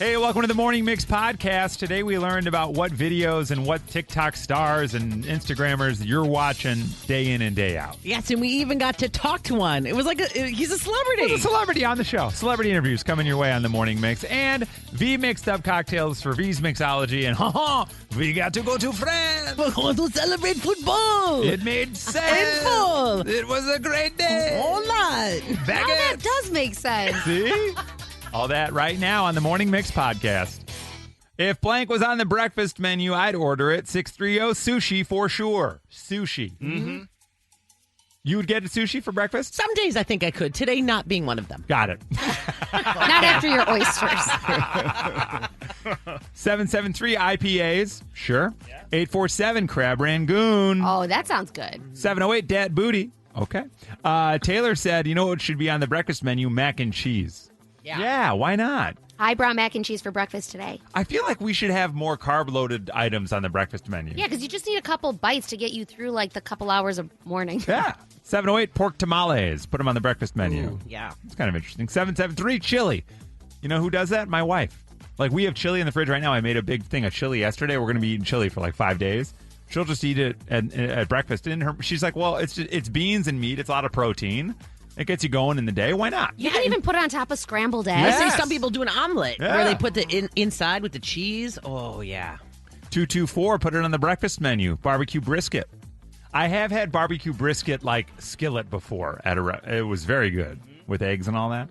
Hey, welcome to the Morning Mix podcast. Today we learned about what videos and what TikTok stars and Instagrammers you're watching day in and day out. Yes, and we even got to talk to one. It was like he's a celebrity. He's a celebrity on the show. Celebrity interviews coming your way on the Morning Mix. And V mixed up cocktails for V's Mixology. And we got to go to France. We're going to celebrate football. It made sense. And full. It was a great day. All night. Now that does make sense. See? All that right now on the Morning Mix podcast. If blank was on the breakfast menu, I'd order it. 630 sushi for sure. Sushi. Mm-hmm. You would get a sushi for breakfast? Some days I think I could. Today not being one of them. Got it. Not after your oysters. 773 IPAs. Sure. Yeah. 847 Crab Rangoon. Oh, that sounds good. 708 Dat Booty. Okay. Taylor said, you know what should be on the breakfast menu? Mac and cheese. Yeah, why not? I brought mac and cheese for breakfast today. I feel like we should have more carb-loaded items on the breakfast menu. Yeah, because you just need a couple bites to get you through like the couple hours of morning. Yeah. 708 pork tamales. Put them on the breakfast menu. Ooh, yeah. It's kind of interesting. 773 chili. You know who does that? My wife. Like, we have chili in the fridge right now. I made a big thing of chili yesterday. We're going to be eating chili for like 5 days. She'll just eat it at breakfast. And she's like, well, it's beans and meat. It's a lot of protein. It gets you going in the day. Why not? You can even put it on top of scrambled eggs. Yes. I see some people do an omelet where they put the inside with the cheese. Oh, yeah. 224, put it on the breakfast menu. Barbecue brisket. I have had barbecue brisket like skillet before. It was very good with eggs and all that.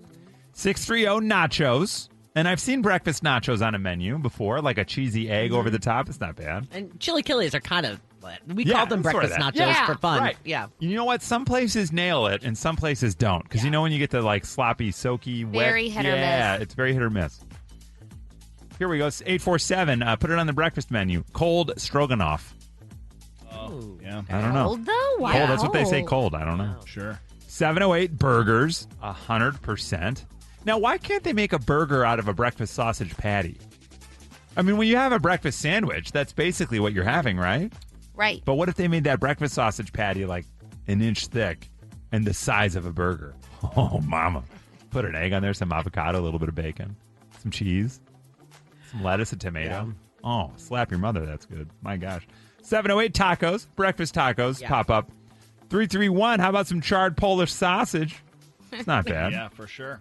630 nachos. And I've seen breakfast nachos on a menu before, like a cheesy egg over the top. It's not bad. And chili killies are kind of, we call them breakfast nachos for fun. Right. Yeah. You know what? Some places nail it and some places don't. Because you know when you get the like sloppy, soaky, wet. Very hit or miss. Yeah, it's very hit or miss. Here we go. It's 847. Put it on the breakfast menu. Cold stroganoff. Oh, yeah. I don't know. Cold though? Wow. Cold. That's what they say cold. I don't know. Sure. 708 burgers. 100%. Now, why can't they make a burger out of a breakfast sausage patty? I mean, when you have a breakfast sandwich, that's basically what you're having, right? Right. But what if they made that breakfast sausage patty like an inch thick and the size of a burger? Oh, mama. Put an egg on there, some avocado, a little bit of bacon, some cheese, some lettuce, a tomato. Yeah. Oh, slap your mother. That's good. My gosh. 708 tacos, breakfast tacos pop up. 331, how about some charred Polish sausage? It's not bad. Yeah, for sure.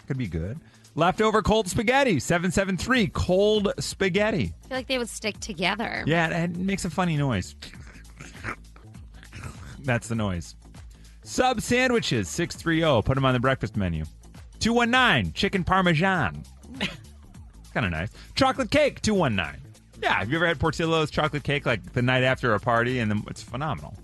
Could be good. Leftover cold spaghetti. 773 cold spaghetti. I feel like they would stick together. Yeah, it makes a funny noise. That's the noise. Sub sandwiches. 630. Put them on the breakfast menu. 219 chicken parmesan. Kind of nice. Chocolate cake. 219. Yeah, have you ever had Portillo's chocolate cake like the night after a party? And then it's phenomenal.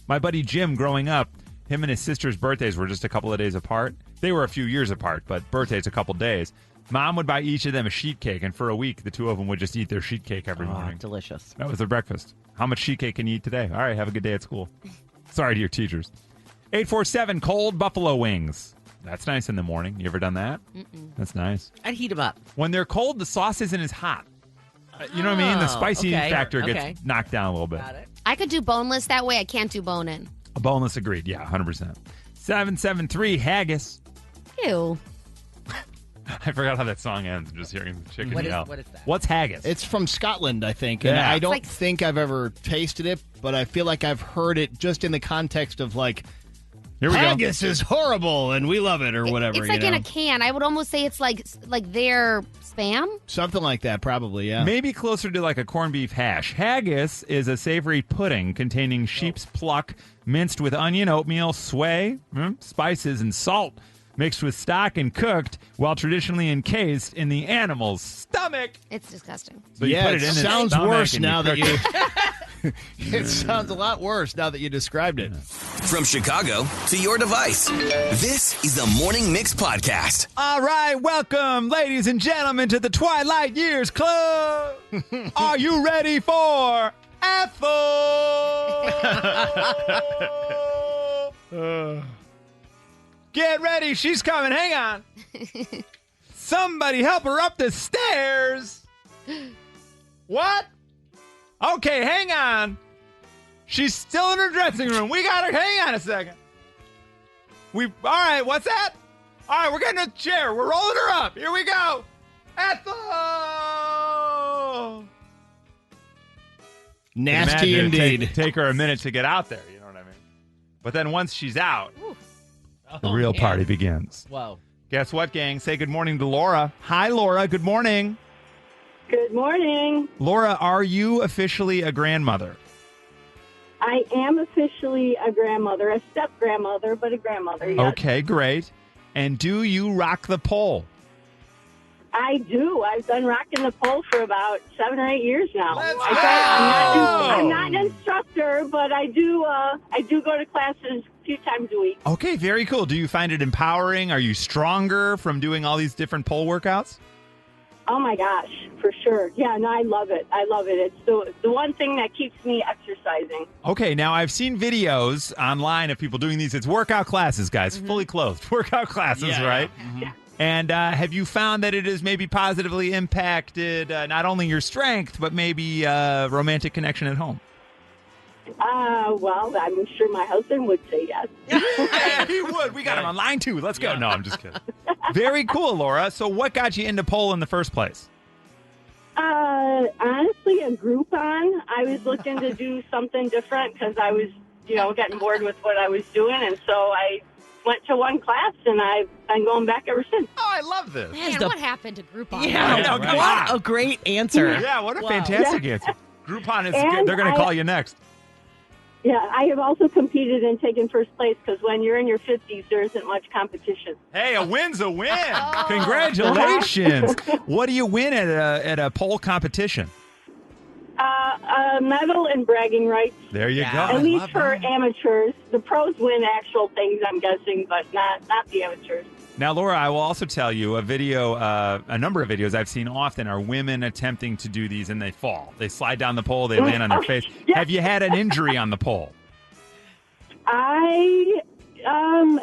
My buddy Jim, growing up, him and his sister's birthdays were just a couple of days apart. They were a few years apart, but birthdays a couple days. Mom would buy each of them a sheet cake, and for a week, the two of them would just eat their sheet cake every morning. Delicious. That was their breakfast. How much sheet cake can you eat today? All right, have a good day at school. Sorry to your teachers. 847 cold buffalo wings. That's nice in the morning. You ever done that? Mm-mm. That's nice. I'd heat them up. When they're cold, the sauce isn't as hot. You know what I mean? The spicy factor gets knocked down a little bit. Got it. I could do boneless that way. I can't do bone-in. A boneless agreed. Yeah, 100%. 773 haggis. Ew. I forgot how that song ends. I'm just hearing the chicken yell. What is that? What's haggis? It's from Scotland, I think. And Yeah. I don't like- think I've ever tasted it, but I feel like I've heard it just in the context of like, Here we haggis is horrible and we love it or whatever. It's like you in know? a can. I would almost say it's like their Spam? Something like that, probably, yeah. Maybe closer to like a corned beef hash. Haggis is a savory pudding containing sheep's pluck, minced with onion, oatmeal, sway, spices, and salt, mixed with stock and cooked while traditionally encased in the animal's stomach. It's disgusting. So you yeah, put it it in its sounds stomach worse and now that cook you... It sounds a lot worse now that you described it. From Chicago to your device, this is the Morning Mix Podcast. All right, welcome, ladies and gentlemen, to the Twilight Years Club. Are you ready for Ethel? Get ready, she's coming. Hang on. Somebody help her up the stairs. What? Okay, hang on. She's still in her dressing room. We got her. Hang on a second. All right, what's that? All right, we're getting a chair. We're rolling her up. Here we go. Ethel! Nasty indeed. Take her a minute to get out there, you know what I mean? But then once she's out, the real man. party begins. Whoa. Guess what, gang? Say good morning to Laura. Hi, Laura. Good morning. Good morning. Laura, are you officially a grandmother? I am officially a grandmother, a step-grandmother, but a grandmother, yes. Okay, great. And do you rock the pole? I do. I've been rocking the pole for about 7 or 8 years now. Let's I'm go! not an instructor, but I do go to classes a few times a week. Okay, very cool. Do you find it empowering? Are you stronger from doing all these different pole workouts? Oh, my gosh, for sure. Yeah, no, I love it. I love it. It's the one thing that keeps me exercising. Okay, now I've seen videos online of people doing these. It's workout classes, guys, fully clothed. Workout classes, right? Yeah. And have you found that it has maybe positively impacted not only your strength, but maybe romantic connection at home? Well, I'm sure my husband would say yes. Yeah, he would. We got him on line 2. Let's go. No, I'm just kidding. Very cool, Laura. So what got you into pole in the first place? Honestly, a Groupon. I was looking to do something different because I was, getting bored with what I was doing. And so I went to one class, and I've been going back ever since. Oh, I love this. Man, what happened to Groupon? Yeah, I know, come what on. a great answer. Yeah, what a Wow. fantastic answer. Groupon is And good. They're going to call you next. Yeah, I have also competed and taken first place because when you're in your 50s, there isn't much competition. Hey, a win's a win. Congratulations. What do you win at a pole competition? A medal and bragging rights, There you Yeah. go. at least for amateurs. The pros win actual things, I'm guessing, but not the amateurs. Now, Laura, I will also tell you a number of videos I've seen often are women attempting to do these and they fall. They slide down the pole, they land on their face. Yeah. Have you had an injury on the pole?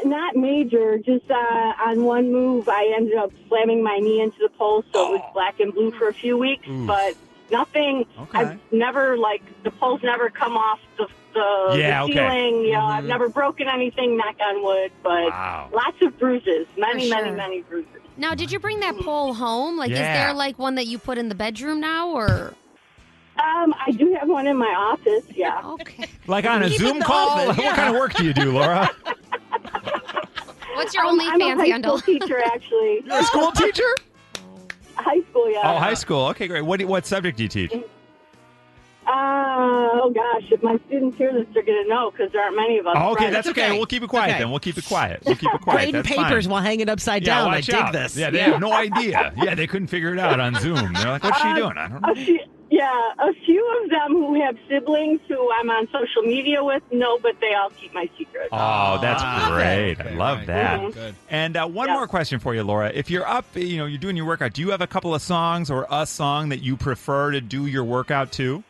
Not major, just on one move, I ended up slamming my knee into the pole, so it was black and blue for a few weeks, Oof. but nothing. Okay. I've never, the pole's never come off the Yeah, okay. ceiling. I've never broken anything, knock on wood, but Wow. lots of bruises, many, For many, sure. many bruises. Now, did you bring that pole home? Like, Yeah. is there like one that you put in the bedroom now, or? I do have one in my office, yeah. Okay. Like on a Keep it Zoom in the call? office, What kind of work do you do, Laura? What's your I'm a OnlyFans high handle? school teacher, actually. You're a school teacher? High school, yeah. Oh, high school. Okay, great. What subject do you teach? Oh, gosh, if my students hear this, they're going to know because there aren't many of us. Oh, okay, right? that's okay. okay. We'll keep it quiet Okay. then. We'll keep it quiet. We'll keep it quiet. Grading That's papers fine. while hanging upside Yeah, down. I watch dig out. this. Yeah, they have no idea. Yeah, they couldn't figure it out on Zoom. They're like, what's she doing? I don't know. A few of them who have siblings who I'm on social media with know, but they all keep my secret. Oh, that's great. I Okay, love right. that. Mhm. Good. And one Yeah. more question for you, Laura. If you're up, you're doing your workout, do you have a couple of songs or a song that you prefer to do your workout to?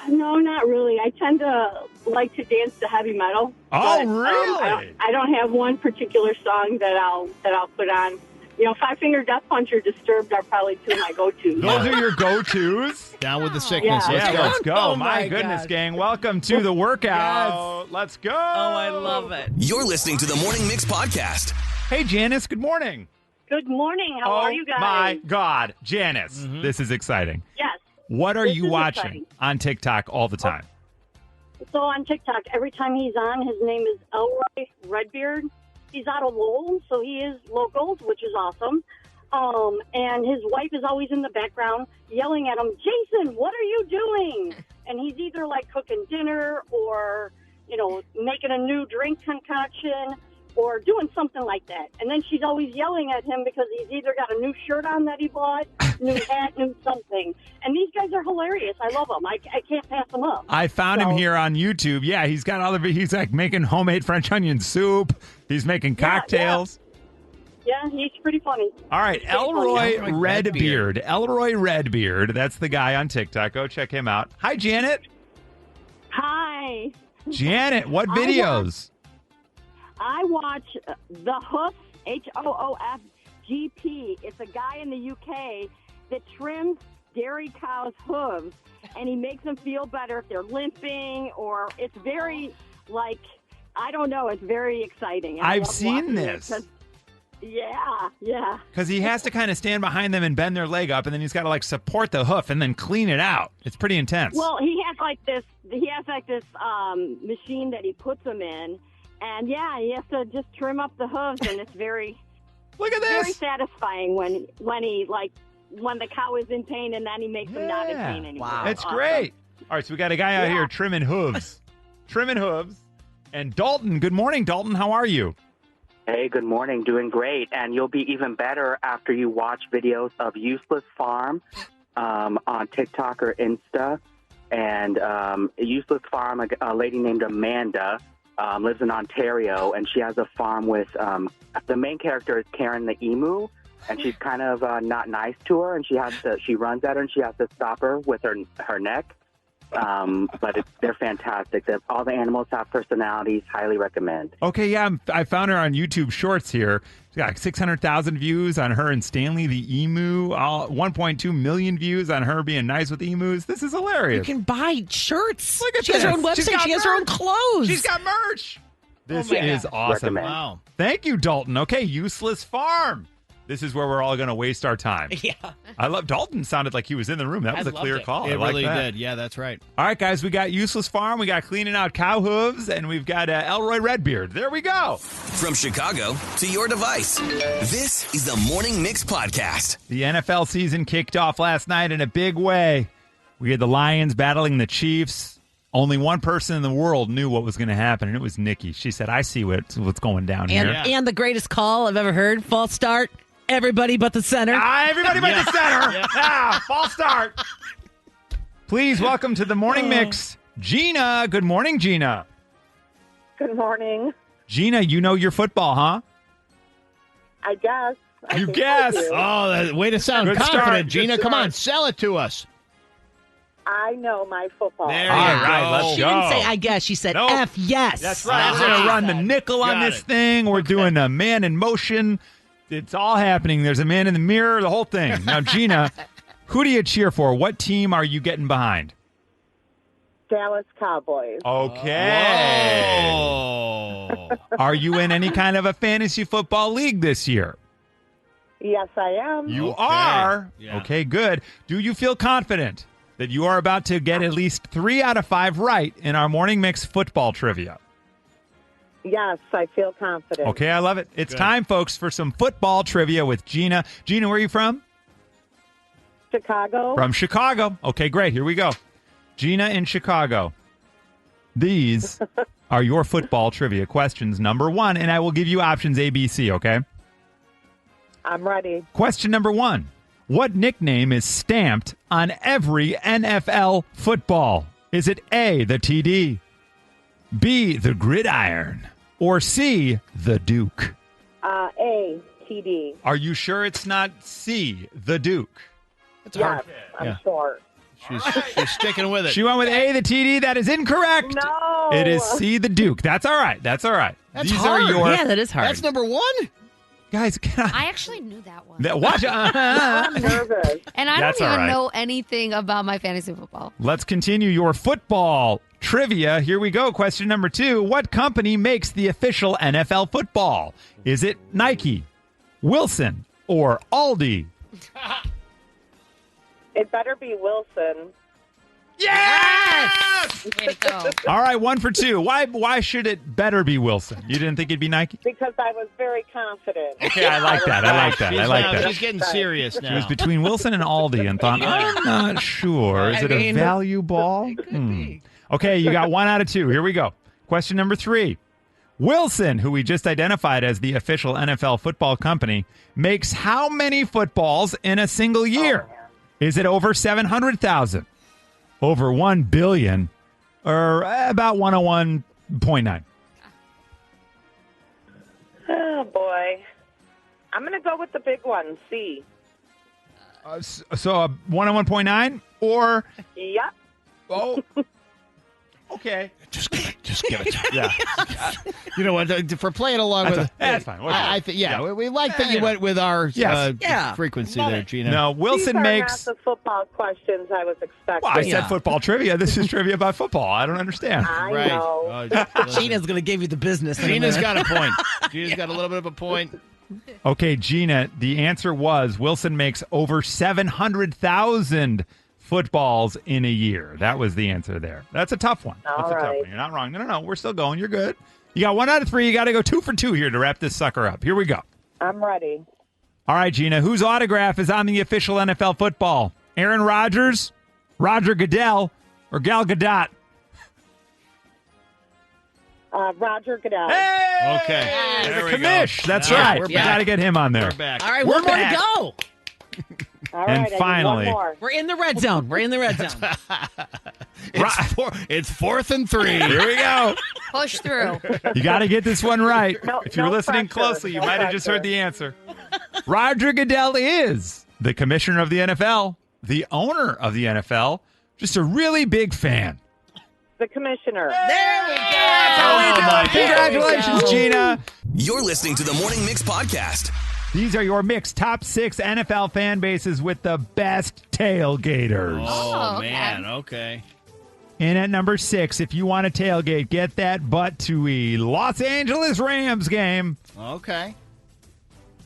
No, not really. I tend to like to dance to heavy metal. Oh, but, really? I don't have one particular song that I'll put on. Five Finger Death Punch or Disturbed are probably two of my go-tos. Those are your go-tos? Down with the sickness. Yeah. Let's go. Let's go. Oh, my my goodness, God. gang. Welcome to the workout. Let's go. Oh, I love it. You're listening to the Morning Mix podcast. Hey, Janice. Good morning. Good morning. How are you guys? My God. Janice, this is exciting. Yes. What are This you is watching exciting. on TikTok all the time? So on TikTok, every time he's on, his name is Elroy Redbeard. He's out of Lowell, so he is local, which is awesome. And his wife is always in the background yelling at him, Jason, what are you doing? And he's either like cooking dinner or, making a new drink concoction or doing something like that. And then she's always yelling at him because he's either got a new shirt on that he bought, new hat, new something. And these guys are hilarious. I love them. I can't pass them up. I found him So- here on YouTube. Yeah, he's got all the. He's like making homemade French onion soup. He's making Yeah, cocktails. Yeah, he's pretty funny. All right, Elroy Elroy Redbeard. Elroy Redbeard. That's the guy on TikTok. Go check him out. Hi, Janet. Hi. Janet, what videos? I watch The Hoof, HOOFGP. It's a guy in the UK that trims dairy cows' hooves, and he makes them feel better if they're limping, or it's very, I don't know, it's very exciting. I I've love seen watching it this. 'cause Yeah. Because he has to kind of stand behind them and bend their leg up, and then he's got to like support the hoof and then clean it out. It's pretty intense. Well, he has like this machine that he puts them in, and he has to just trim up the hooves, and it's very Look at this. very satisfying when the cow is in pain, and then he makes them not in pain anymore. Wow. It's great. All right, so we got a guy out here trimming hooves. And Dalton, good morning, Dalton. How are you? Hey, good morning. Doing great. And you'll be even better after you watch videos of Useless Farm on TikTok or Insta. And Useless Farm, a lady named Amanda, lives in Ontario, and she has a farm with the main character is Karen the emu, and she's kind of not nice to her, and she runs at her, and she has to stop her with her neck. But they're fantastic. All the animals have personalities. Highly recommend. Okay, yeah, I found her on YouTube Shorts here. She's got 600,000 views on her and Stanley the emu. 1.2 million views on her being nice with emus. This is hilarious. You can buy shirts. Look at she this. has her own website. She has her own clothes. She's got merch. This is awesome. Recommend. Wow. Thank you, Dalton. Okay, Useless Farm. This is where we're all going to waste our time. Yeah. I love Dalton. Sounded like he was in the room. That was a clear call. It I like really that. did. Yeah, that's right. All right, guys, we got Useless Farm. We got Cleaning Out Cow Hooves. And we've got Elroy Redbeard. There we go. From Chicago to your device, this is the Morning Mix Podcast. The NFL season kicked off last night in a big way. We had the Lions battling the Chiefs. Only one person in the world knew what was going to happen, and it was Nikki. She said, I see what's going down here. And the greatest call I've ever heard, false start. Everybody but the center. Everybody but the center. False start. Please welcome to the Morning Mix, Gina. Good morning, Gina. Good morning. Gina, you know your football, huh? I guess. You guess. Oh, way to sound Good confident, start. Gina. Good Come on, start. sell it to us. I know my football. There All you right, go. let's She go. didn't say I guess. She said Nope. F yes. That's right. We're going to run the nickel on Got this it. thing. We're doing a man in motion. It's all happening. There's a man in the mirror, the whole thing. Now, Gina, who do you cheer for? What team are you getting behind? Dallas Cowboys. Okay. Oh. Are you in any kind of a fantasy football league this year? Yes, I am. You Okay. are. Yeah. Okay, good. Do you feel confident that you are about to get at least 3 out of 5 right in our Morning Mix football trivia? Yes, I feel confident. Okay, I love it. It's time, folks, for some football trivia with Gina. Gina, where are you from? Chicago. From Chicago. Okay, great. Here we go. Gina in Chicago. These are your football trivia questions. Number 1, and I will give you options A, B, C, okay? I'm ready. Question number 1. What nickname is stamped on every NFL football? Is it A, the TD, B, the gridiron, or C, the Duke? A, TD. Are you sure it's not C, the Duke? That's Yes, hard. I'm Yeah. sure. She's sticking with it. She went with A, the TD. That is incorrect. No. It is C, the Duke. That's all right. That's all right. That's These hard. are your Yeah, that is hard. That's number 1? guys. I actually knew that one. Watch. I'm nervous. And I That's don't all even right. know anything about my fantasy football. Let's continue your football trivia. Here we go. Question number 2. What company makes the official NFL football? Is it Nike, Wilson, or Aldi? It better be Wilson. Yes! Way to go. All right, 1 for 2. Why should it better be Wilson? You didn't think it'd be Nike? Because I was very confident. Okay, I like that. I like that. I like that. She's getting serious now. She was between Wilson and Aldi and thought, I'm not sure. Is it a value ball? Okay, you got 1 out of 2. Here we go. Question number 3. Wilson, who we just identified as the official NFL football company, makes how many footballs in a single year? Is it over 700,000? Over 1 billion? Or about 101.9? Oh, boy. I'm going to go with the big one, C. So 101.9 or Yep. oh okay. Just give it. Yeah. You know what? For playing along with That's fine. I think we like that you went with our frequency there, Gina. No, Wilson These are makes not the football questions I was expecting. well, I said football trivia. This is trivia about football. I don't understand. I Right. know. Listen. Gina's going to give you the business. in a Gina's minute. got a point. Gina's got a little bit of a point. Okay, Gina, the answer was Wilson makes over 700,000 footballs in a year. That was the answer there. That's a tough one. That's a tough one. You're not wrong. No. We're still going. You're good. You got 1 out of 3. You got to go 2 for 2 here to wrap this sucker up. Here we go. I'm ready. All right, Gina. Whose autograph is on the official NFL football? Aaron Rodgers, Roger Goodell, or Gal Gadot? Roger Goodell. Hey! Okay. The There we commish. go. That's All right, right. we're We back. got to get him on there. We're back. All right, We're one more back. to go. All And right, I need finally- one more. We're in the red zone. We're in the red zone. It's 4th and 3. Here we go. Push through. You got to get this one right. No- If you were no listening pressure. closely, you No might have just pressure. heard the answer. Roger Goodell is the commissioner of the NFL, the owner of the NFL, just a really big fan. The commissioner. There we go. Oh, my Congratulations, God. Gina. You're listening to the Morning Mix podcast. These are your mixed top 6 NFL fan bases with the best tailgaters. Oh, okay. Man. Okay. In at number 6, if you want to tailgate, get that butt to a Los Angeles Rams game. Okay.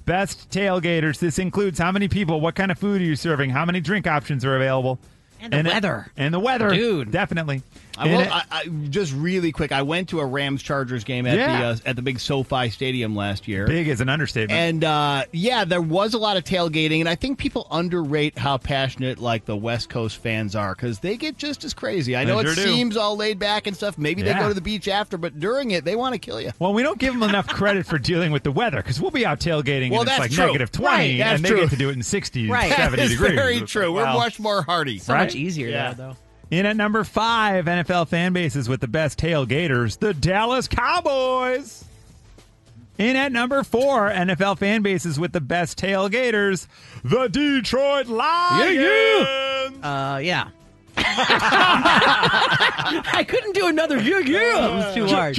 Best tailgaters. This includes how many people, what kind of food are you serving, how many drink options are available. And the weather. And the weather. Dude. Definitely. I just really quick. I went to a Rams Chargers game at the big SoFi Stadium last year. Big is an understatement. And there was a lot of tailgating, and I think people underrate how passionate like the West Coast fans are because they get just as crazy. I know They it sure do. seems all laid back and stuff. Maybe they Yeah. go to the beach after, but during it, they want to kill you. Well, we don't give them enough credit for dealing with the weather because we'll be out tailgating Well, and it's that's like true. negative 20 Right, that's and they true. get to do it in 60, Right. 70 That is degrees. very It's true. like, We're wow. much more hardy. So Right? much easier Yeah. though. In at number 5, NFL fan bases with the best tailgaters, the Dallas Cowboys. In at number 4, NFL fan bases with the best tailgaters, the Detroit Lions. Yeah. I couldn't do another yeah. It was too hard.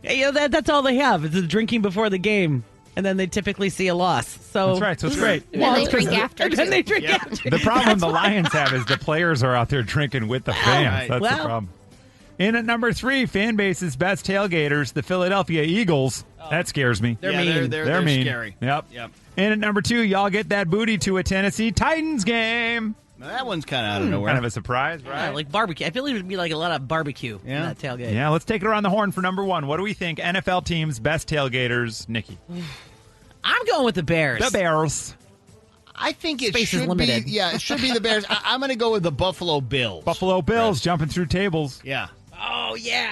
Yeah, that's all they have. It's the drinking before the game, and then they typically see a loss. So That's right, so it's great. And then they it's drink 'cause- after, And then too. they drink after. The problem the Lions have is the players are out there drinking with the fans. right. That's the Well. problem. In at number 3, fan bases best tailgaters, the Philadelphia Eagles. That scares me. They're Yeah, mean. They're mean. scary. Yep. Yep. In at number 2, y'all get that booty to a Tennessee Titans game. Now, that one's kind of out of nowhere. Kind of a surprise, Yeah, right? like barbecue. I feel like it would be like a lot of barbecue in Yeah. that tailgate. Yeah, let's take it around the horn for number 1. What do we think NFL teams best tailgaters, Nikki? I'm going with the Bears. The Bears. I think it Space is should limited. be. Yeah, it should be the Bears. I'm going to go with the Buffalo Bills. Buffalo Bills jumping through tables. Yeah. Oh yeah.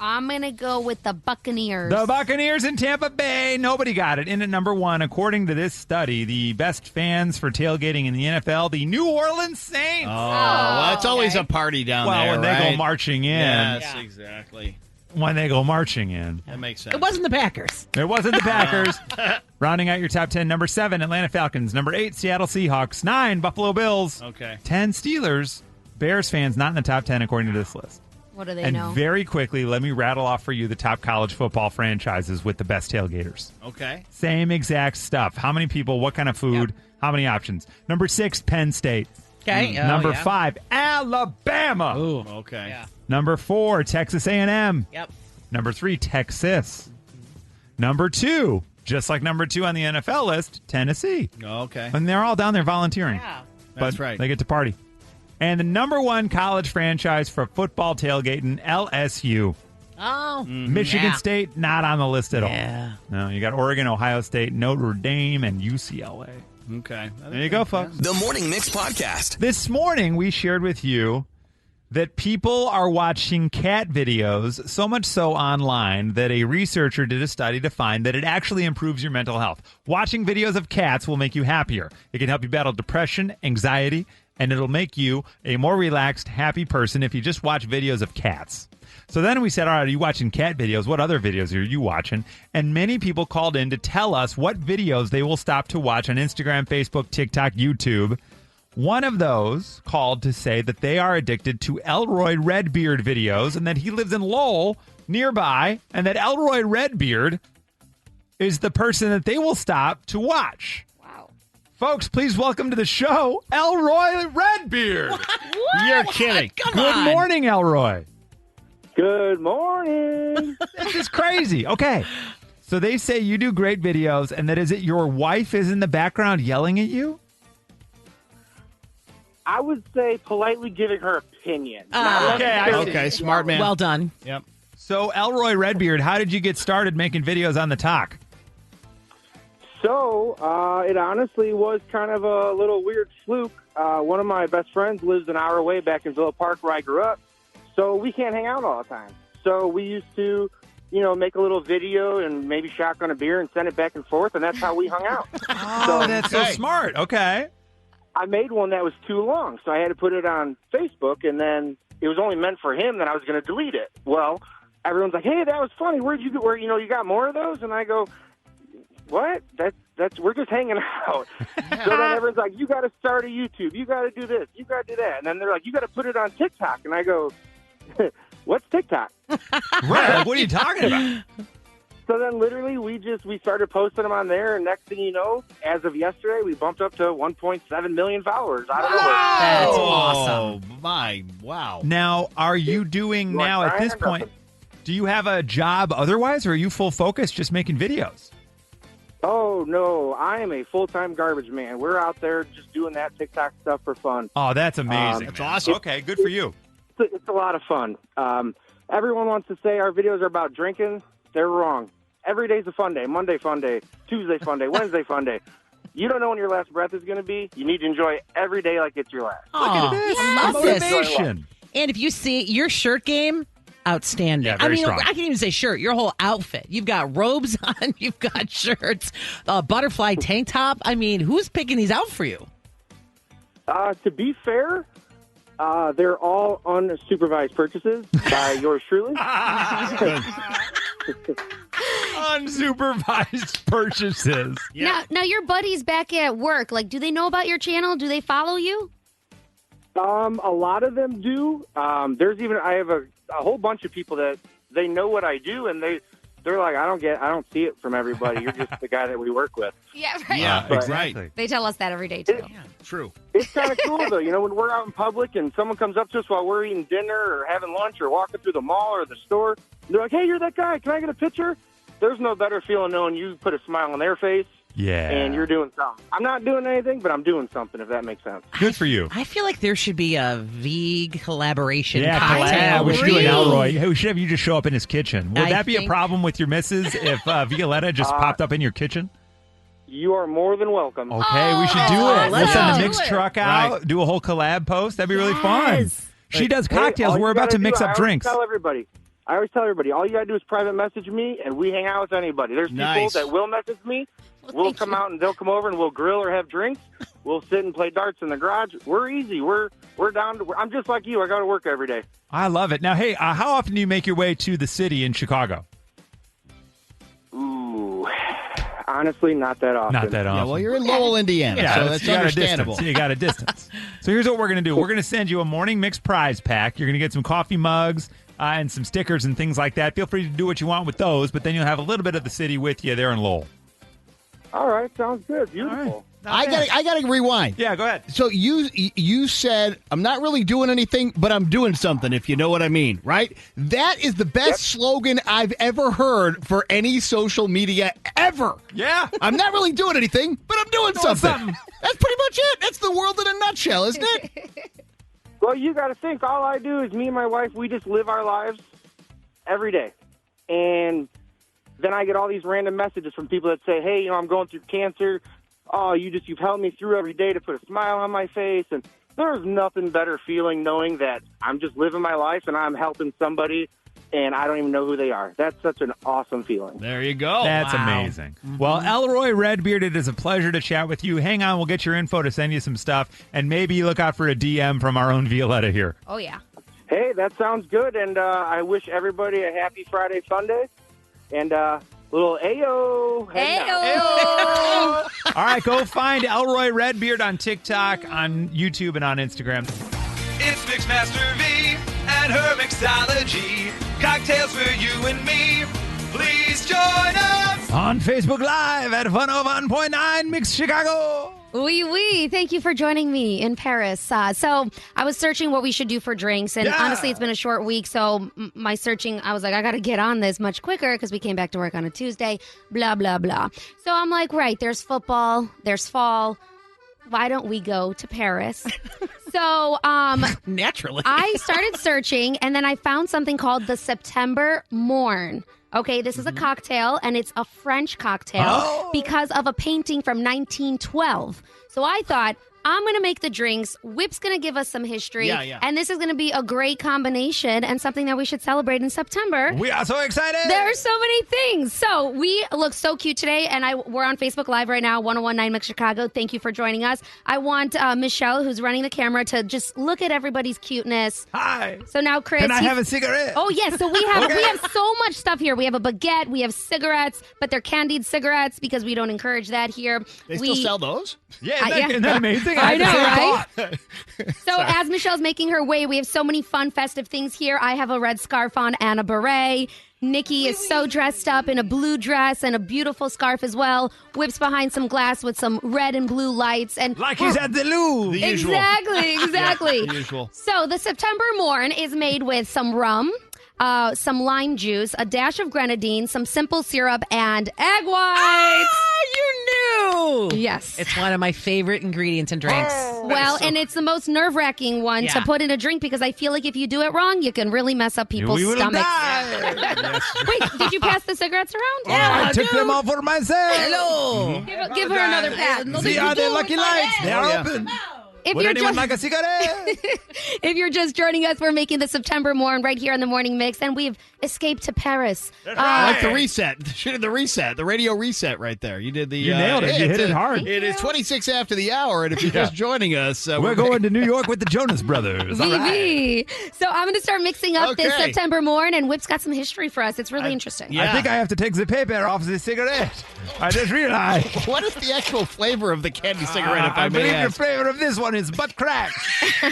I'm going to go with the Buccaneers. The Buccaneers in Tampa Bay. Nobody got it. In at number 1, according to this study, the best fans for tailgating in the NFL, the New Orleans Saints. Oh, well, it's always a party down well, there, when they right? go marching in. Yes, Yeah. exactly. When they go marching in. That makes sense. It wasn't the Packers. It wasn't the Packers. Rounding out your top 10, number 7, Atlanta Falcons. Number 8, Seattle Seahawks. 9, Buffalo Bills. Okay. 10, Steelers. Bears fans not in the top 10 according to this list. What do they And know? very quickly, let me rattle off for you the top college football franchises with the best tailgaters. Okay. Same exact stuff. How many people, what kind of food, how many options? Number 6, Penn State. Okay. Oh, Number yeah. 5, Alabama. Ooh. Okay. Yeah. Number 4, Texas A&M. Yep. Number 3, Texas. Number 2, just like number 2 on the NFL list, Tennessee. Okay. And they're all down there volunteering. Yeah. But That's right. they get to party. And the number 1 college franchise for football tailgating, LSU. Oh. Michigan Yeah. State, not on the list at all. Yeah. No, you got Oregon, Ohio State, Notre Dame, and UCLA. Okay. There you go, folks. The Morning Mix podcast. This morning, we shared with you that people are watching cat videos, so much so online that a researcher did a study to find that it actually improves your mental health. Watching videos of cats will make you happier. It can help you battle depression, anxiety, and it'll make you a more relaxed, happy person if you just watch videos of cats. So then we said, all right, are you watching cat videos? What other videos are you watching? And many people called in to tell us what videos they will stop to watch on Instagram, Facebook, TikTok, YouTube. One of those called to say that they are addicted to Elroy Redbeard videos and that he lives in Lowell nearby and that Elroy Redbeard is the person that they will stop to watch. Wow. Folks, please welcome to the show, Elroy Redbeard. You're kidding. Come Good on. morning, Elroy. Good morning. This is crazy. Okay. So they say you do great videos, and that is it. Your wife is in the background yelling at you. I would say politely giving her opinion. Okay, smart man. Well done. Yep. So Elroy Redbeard, how did you get started making videos on the talk? So it honestly was kind of a little weird fluke. One of my best friends lives an hour away back in Villa Park where I grew up. So we can't hang out all the time. So we used to, make a little video and maybe shotgun a beer and send it back and forth, and that's how we hung out. Oh, that's so smart. Okay. I made one that was too long, so I had to put it on Facebook, and then it was only meant for him, then I was going to delete it. Well, everyone's like, hey, that was funny. Where'd you get, you got more of those? And I go, what? That's we're just hanging out. So then everyone's like, you got to start a YouTube. You got to do this. You got to do that. And then they're like, you got to put it on TikTok. And I go, what's TikTok? Right. Like, what are you talking about? So then literally we started posting them on there, and next thing you know, as of yesterday, we bumped up to 1.7 million followers. I don't know. That's Oh, awesome. wow. Now, are you doing now at this point, do you have a job otherwise, or are you full focus just making videos? Oh, no. I am a full-time garbage man. We're out there just doing that TikTok stuff for fun. Oh, that's amazing. That's man. awesome. Okay, good for you. It's a lot of fun. Everyone wants to say our videos are about drinking. They're wrong. Every day's a fun day. Monday, fun day. Tuesday, fun day. Wednesday, fun day. You don't know when your last breath is going to be. You need to enjoy every day like it's your last. Look at this. I love this. Motivation. And if you see your shirt game, outstanding. Yeah, very strong. I can't even say shirt. Your whole outfit. You've got robes on. You've got shirts. A butterfly tank top. I mean, who's picking these out for you? To be fair, they're all unsupervised purchases by yours truly. Unsupervised purchases. Now your buddies back at work, like, do they know about your channel? Do they follow you? A lot of them do. I have a whole bunch of people that they know what I do, and they're like, I don't see it from everybody. You're just the guy that we work with. Yeah, right. Yeah, But- exactly. They tell us that every day, too. True. It's kind of cool, though. When we're out in public and someone comes up to us while we're eating dinner or having lunch or walking through the mall or the store, they're like, hey, you're that guy. Can I get a picture? There's no better feeling knowing you put a smile on their face Yeah. and you're doing something. I'm not doing anything, but I'm doing something, if that makes sense. Good for you. I feel like there should be a VEG collaboration Yeah, cocktail. we should do an Really? Elroy. Hey, we should have you just show up in his kitchen. Would I that be a think- problem with your missus if Violetta just popped up in your kitchen? You are more than welcome. Okay, we should do it. We'll let's send the do mix it. truck out, do a whole collab post. That'd be really fun. Yes. She does Hey, cocktails. all We're you about gotta to mix do- up drinks. I always tell everybody, all you got to do is private message me, and we hang out with anybody. There's Nice. people that will message me. We'll thank come you. out, and they'll come over, and we'll grill or have drinks. We'll sit and play darts in the garage. We're easy. We're down to. I'm just like you. I go to work every day. I love it. Now, hey, how often do you make your way to the city in Chicago? Ooh, honestly, not that often. Not that often. Yeah, well, you're in Lowell, Indiana, Yeah, so that's- that's you got a understandable. distance. You got a distance. So here's what we're going to do. We're going to send you a morning mix prize pack. You're going to get some coffee mugs and some stickers and things like that. Feel free to do what you want with those, but then you'll have a little bit of the city with you there in Lowell. All right, sounds good. Beautiful. I gotta rewind. Yeah, go ahead. So you said I'm not really doing anything, but I'm doing something. If you know what I mean, right? That is the best slogan I've ever heard for any social media ever. Yeah. I'm not really doing anything, but I'm doing something. something. That's pretty much it. That's the world in a nutshell, isn't it? Well, you got to think. All I do is me and my wife. We just live our lives every day, and then I get all these random messages from people that say, "Hey, I'm going through cancer. Oh, you've helped me through every day to put a smile on my face." And there's nothing better feeling knowing that I'm just living my life and I'm helping somebody, and I don't even know who they are. That's such an awesome feeling. There you go. That's amazing. Well, Elroy Redbeard, it is a pleasure to chat with you. Hang on, we'll get your info to send you some stuff, and maybe look out for a DM from our own Violetta here. Oh, yeah. Hey, that sounds good, and I wish everybody a happy Friday Sunday, and little Ayo. Hey-o. All right, go find Elroy Redbeard on TikTok, on YouTube, and on Instagram. It's Mixmaster V and her Mixology. Cocktails for you and me. Please join us. On Facebook Live at 101.9 Mix Chicago. Oui. Thank you for joining me in Paris. So I was searching what we should do for drinks, and honestly, it's been a short week, so my searching, I was like, I got to get on this much quicker because we came back to work on a Tuesday, blah, blah, blah. So I'm like, right, there's football, there's fall. Why don't we go to Paris? So naturally, I started searching, and then I found something called the September Morn. Okay, this is a cocktail, and it's a French cocktail because of a painting from 1912. So I thought, I'm going to make the drinks. Whip's going to give us some history. And this is going to be a great combination and something that we should celebrate in September. We are so excited. There are so many things. So we look so cute today, and we're on Facebook Live right now, 1019 Mix Chicago. Thank you for joining us. I want Michelle, who's running the camera, to just look at everybody's cuteness. Hi. So now, Chris. Can I have a cigarette? Oh, yes. So we have so much stuff here. We have a baguette. We have cigarettes, but they're candied cigarettes because we don't encourage that here. They still sell those? Yeah, isn't that amazing? I know, right? So as Michelle's making her way, we have so many fun, festive things here. I have a red scarf on and a beret. Nikki is so dressed up in a blue dress and a beautiful scarf as well. Whips behind some glass with some red and blue lights. And like he's at the Louvre. The usual. Exactly. The usual. So the September Morn is made with some rum, some lime juice, a dash of grenadine, some simple syrup, and egg whites. You knew! Yes. It's one of my favorite ingredients in drinks. Well, and it's the most nerve-wracking one to put in a drink because I feel like if you do it wrong, you can really mess up people's stomachs. Wait, did you pass the cigarettes around? Yeah, I took them all for myself. Hello. Give her another pass. See how they lucky lights? They are open. Would anyone like a cigarette? If you're just joining us, we're making the September Morn right here on the Morning Mix, and we've escaped to Paris. I like the reset. The radio reset right there. You did the. You nailed it. You hit it hard. It is 26 after the hour, and if you're just joining us, we're going to New York with the Jonas Brothers. All right. So I'm going to start mixing up this September Morn, and Whip's got some history for us. It's really interesting. I think I have to take the paper off the cigarette. I just realized. What is the actual flavor of the candy cigarette, if I may believe ask? the flavor of this one is butt crack.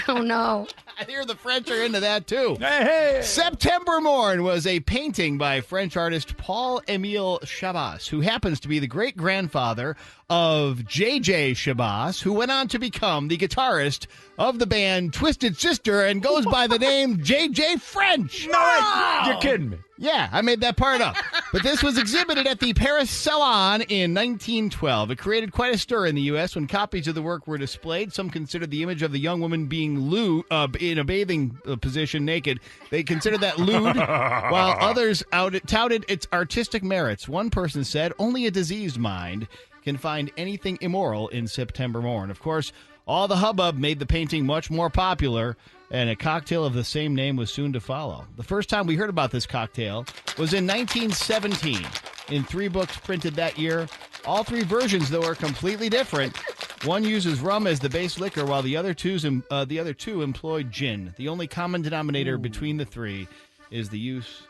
Oh, no. I hear the French are into that, too. Hey. September Morn was a painting by French artist Paul-Émile Chabas, who happens to be the great-grandfather of J.J. Chabas, who went on to become the guitarist of the band Twisted Sister and goes by the name J.J. French. No, you're kidding me. Yeah, I made that part up. But this was exhibited at the Paris Salon in 1912. It created quite a stir in the U.S. when copies of the work were displayed. Some considered the image of the young woman being in a bathing position naked. They considered that lewd, while others touted its artistic merits. One person said, only a diseased mind can find anything immoral in September Morn. Of course, all the hubbub made the painting much more popular, and a cocktail of the same name was soon to follow. The first time we heard about this cocktail was in 1917. In 3 books printed that year, all 3 versions, though, are completely different. One uses rum as the base liquor, while the other two employ gin. The only common denominator between the 3 is the use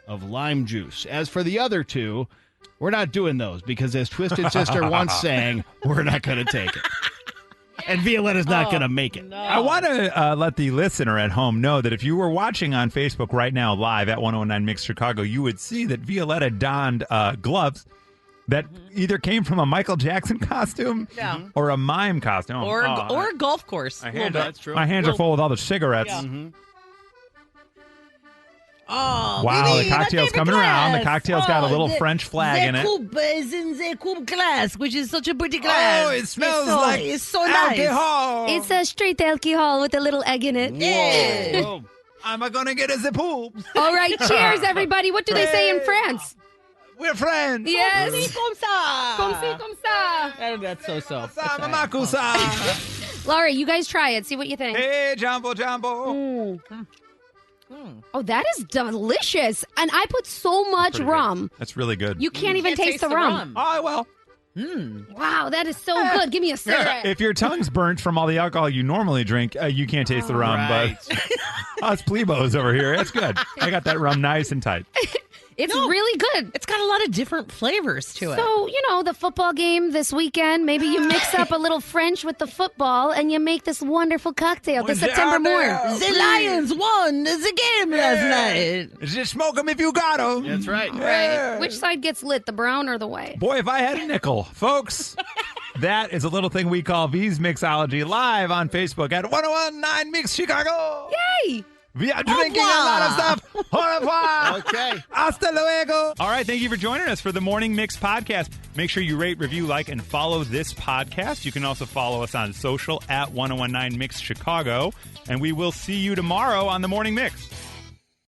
of lime juice. As for the other 2, we're not doing those because, as Twisted Sister once sang, we're not going to take it. And Violetta's not going to make it. No. I want to let the listener at home know that if you were watching on Facebook right now live at 109 Mix Chicago, you would see that Violetta donned gloves that either came from a Michael Jackson costume or a mime costume. Or a golf course. That's true. My hands are full with all the cigarettes. Yeah. Mm-hmm. Oh, wow, the cocktail's coming around. The cocktail's got a little French flag in it. The coupe is in the coupe glass, which is such a pretty glass. Oh, it smells like it's so nice. alcohol. It's a straight alcohol with a little egg in it. Yeah. Whoa. I'm going to get a poop. All right, cheers, everybody. What do they say in France? We're friends. Yes. Comme ça. Comme ci, comme ça. That's so. Laura, you guys try it. See what you think. Hey, Jumbo. Oh, that is delicious. And I put so much rum. That's really good. You can't even taste the rum. Oh, well. Wow, that is so good. Give me a cigarette. If your tongue's burnt from all the alcohol you normally drink, you can't taste the rum. Right. But us plebos over here, it's good. I got that rum nice and tight. It's really good. It's got a lot of different flavors to it. So, the football game this weekend, maybe you mix up a little French with the football and you make this wonderful cocktail, the September Morn. The Lions won the game last night. Just smoke them if you got them. That's right. Right. Which side gets lit, the brown or the white? Boy, if I had a nickel. Folks, That is a little thing we call V's Mixology live on Facebook at 1019 Mix Chicago. Yay! We are drinking a lot of stuff. Au revoir. Okay. Hasta luego. All right, thank you for joining us for the Morning Mix podcast. Make sure you rate, review, like, and follow this podcast. You can also follow us on social at 1019 Mix Chicago. And we will see you tomorrow on the Morning Mix.